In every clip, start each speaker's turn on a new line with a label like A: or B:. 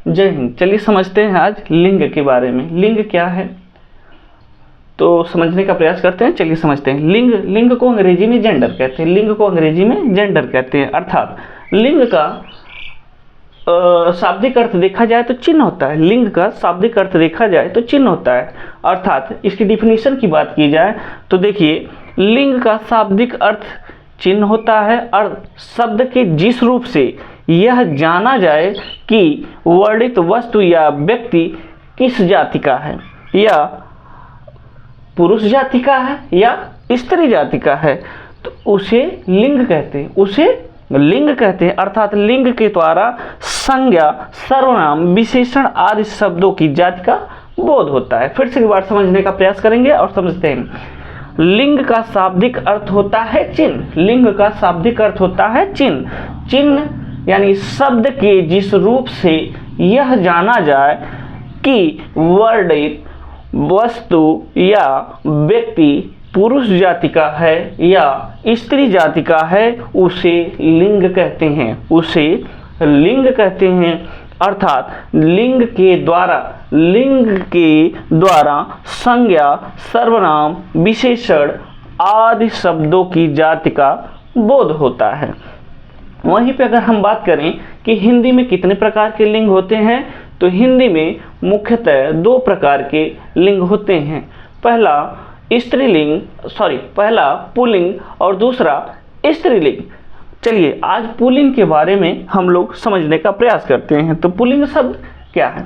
A: जय हिंद। चलिए समझते हैं आज लिंग के बारे में। लिंग क्या है तो समझने का प्रयास करते हैं। चलिए समझते हैं। लिंग को अंग्रेजी में जेंडर कहते हैं। लिंग को अंग्रेजी में जेंडर कहते हैं। अर्थात लिंग का शाब्दिक अर्थ देखा जाए तो चिन्ह होता है। लिंग का शाब्दिक अर्थ देखा जाए तो चिन्ह होता है। अर्थात इसकी डिफिनीशन की बात की जाए तो देखिए, लिंग का शाब्दिक अर्थ चिन्ह होता है और शब्द के जिस रूप से यह जाना जाए कि वर्णित वस्तु या व्यक्ति किस जाति का है, या पुरुष जाति का है या स्त्री जाति का है, तो उसे लिंग कहते हैं। उसे लिंग कहते हैं। अर्थात लिंग के द्वारा संज्ञा, सर्वनाम, विशेषण आदि शब्दों की जाति का बोध होता है। फिर से एक बार समझने का प्रयास करेंगे और समझते हैं। लिंग का शाब्दिक अर्थ होता है चिन्ह। लिंग का शाब्दिक अर्थ होता है चिन्ह। चिन्ह यानी शब्द के जिस रूप से यह जाना जाए कि वर्णित वस्तु या व्यक्ति पुरुष जाति का है या स्त्री जाति का है, उसे लिंग कहते हैं। उसे लिंग कहते हैं। अर्थात लिंग के द्वारा संज्ञा, सर्वनाम, विशेषण आदि शब्दों की जाति का बोध होता है। वहीं पे अगर हम बात करें कि हिंदी में कितने प्रकार के लिंग होते हैं, तो हिंदी में मुख्यतः 2 प्रकार के लिंग होते हैं। पहला पुल्लिंग और दूसरा स्त्रीलिंग। चलिए आज पुल्लिंग के बारे में हम लोग समझने का प्रयास करते हैं। तो पुल्लिंग शब्द क्या है,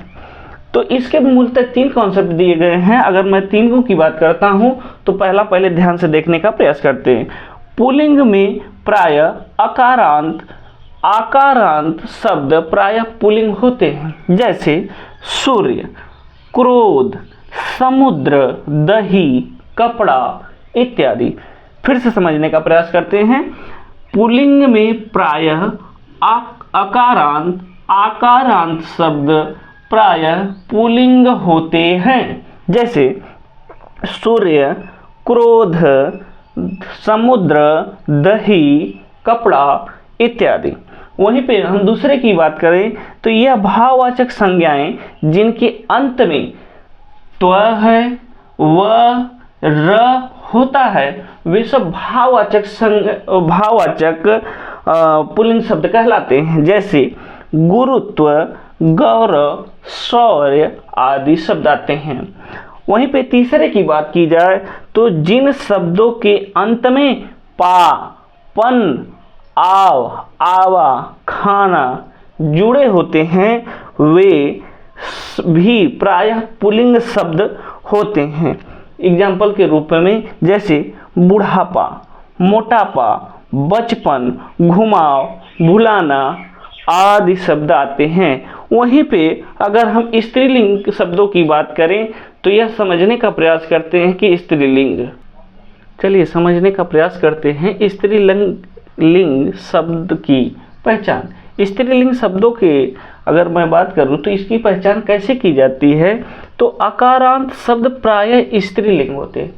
A: तो इसके मूलतः 3 कॉन्सेप्ट दिए गए हैं। अगर मैं 3 की बात करता हूं तो पहले ध्यान से देखने का प्रयास करते हैं। पुल्लिंग में प्राय आकारांत शब्द प्राय पुल्लिंग होते हैं, जैसे सूर्य, क्रोध, समुद्र, दही, कपड़ा इत्यादि। फिर से समझने का प्रयास करते हैं। पुल्लिंग में प्रायः आकारांत शब्द प्रायः पुल्लिंग होते हैं, जैसे सूर्य, क्रोध, समुद्र, दही, कपड़ा इत्यादि। वहीं पे हम दूसरे की बात करें तो यह भाववाचक संज्ञाएं जिनके अंत में त्व है, व, र होता है, वे सब भाववाचक पुल्लिंग शब्द कहलाते हैं, जैसे गुरुत्व, गौरव, शौर्य आदि शब्द आते हैं। वहीं पे तीसरे की बात की जाए तो जिन शब्दों के अंत में पा, पन, आव, आवा, खाना जुड़े होते हैं, वे भी प्रायः पुल्लिंग शब्द होते हैं। एग्जाम्पल के रूप में जैसे बुढ़ापा, मोटापा, बचपन, घुमाव, भुलाना आदि शब्द आते हैं। वहीं पे अगर हम स्त्रीलिंग शब्दों की बात करें तो यह समझने का प्रयास करते हैं कि स्त्रीलिंग। चलिए समझने का प्रयास करते हैं स्त्रीलिंग शब्द की पहचान। स्त्रीलिंग शब्दों के अगर मैं बात करूं तो इसकी पहचान कैसे की जाती है, तो आकारांत शब्द प्रायः स्त्रीलिंग होते हैं।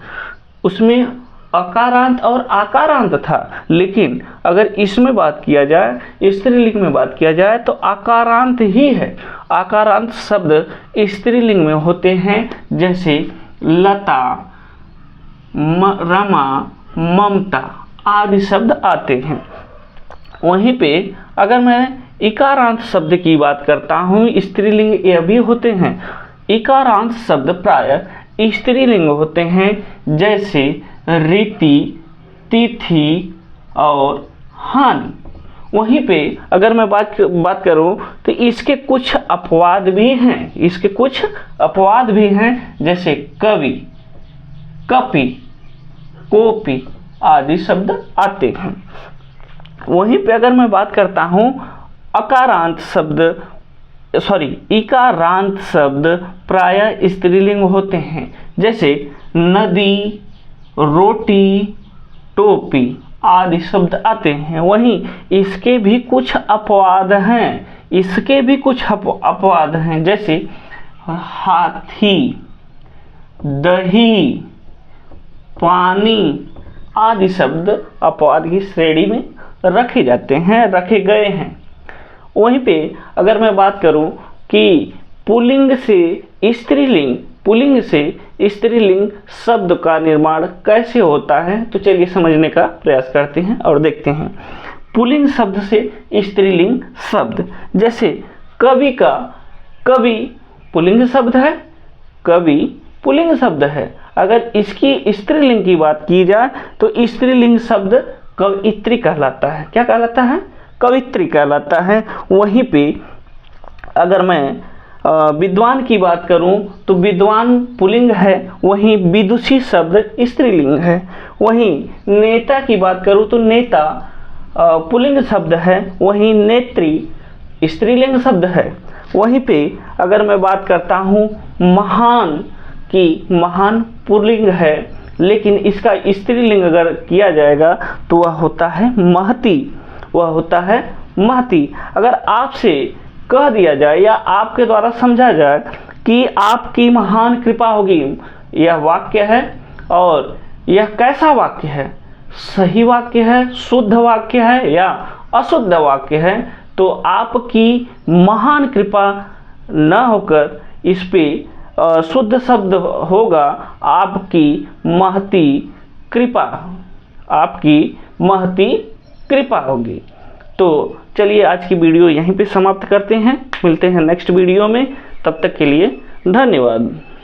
A: उसमें अकारांत और आकारांत था, लेकिन अगर इसमें बात किया जाए, स्त्रीलिंग में बात किया जाए तो आकारांत ही है। आकारांत शब्द स्त्रीलिंग में होते हैं, जैसे लता, रमा, ममता आदि शब्द आते हैं। वहीं पे अगर मैं इकारांत शब्द की बात करता हूँ, स्त्रीलिंग ये भी होते हैं। इकारांत शब्द प्रायः स्त्रीलिंग होते हैं, जैसे रीति, तिथि और हानि। वहीं पे अगर मैं बात करूं तो इसके कुछ अपवाद भी हैं, जैसे कवि, कपि, कोपि आदि शब्द आते हैं। वहीं पे अगर मैं बात करता हूं इकारांत शब्द प्रायः स्त्रीलिंग होते हैं, जैसे नदी, रोटी, टोपी आदि शब्द आते हैं। वहीं इसके भी कुछ अपवाद हैं, जैसे हाथी, दही, पानी आदि शब्द अपवाद की श्रेणी में रखे गए हैं। वहीं पे अगर मैं बात करूं कि पुल्लिंग से स्त्रीलिंग शब्द का निर्माण कैसे होता है। तो चलिए समझने का प्रयास करते हैं और देखते हैं। पुल्लिंग शब्द से स्त्रीलिंग शब्द, जैसे कवि का कवि पुल्लिंग शब्द है, कवि पुल्लिंग शब्द है। अगर इसकी स्त्रीलिंग की बात की जाए तो स्त्रीलिंग शब्द कवियत्री कहलाता है। क्या कहलाता है? कवियत्री कहलाता है। वहीं पे अगर मैं विद्वान की बात करूं तो विद्वान पुल्लिंग है, वहीं विदुषी शब्द स्त्रीलिंग है। वहीं नेता की बात करूं तो नेता पुल्लिंग शब्द है, वहीं नेत्री स्त्रीलिंग शब्द है। वहीं पे अगर मैं बात करता हूं महान की, महान पुल्लिंग है, लेकिन इसका स्त्रीलिंग अगर किया जाएगा तो वह होता है महती, वह होता है महती। अगर आपसे कह दिया जाए या आपके द्वारा समझा जाए कि आपकी महान कृपा होगी, यह वाक्य है और यह कैसा वाक्य है? सही वाक्य है, शुद्ध वाक्य है या अशुद्ध वाक्य है? तो आपकी महान कृपा न होकर इस पे शुद्ध शब्द होगा आपकी महती कृपा, आपकी महती कृपा होगी। तो चलिए आज की वीडियो यहीं पे समाप्त करते हैं, मिलते हैं नेक्स्ट वीडियो में। तब तक के लिए धन्यवाद।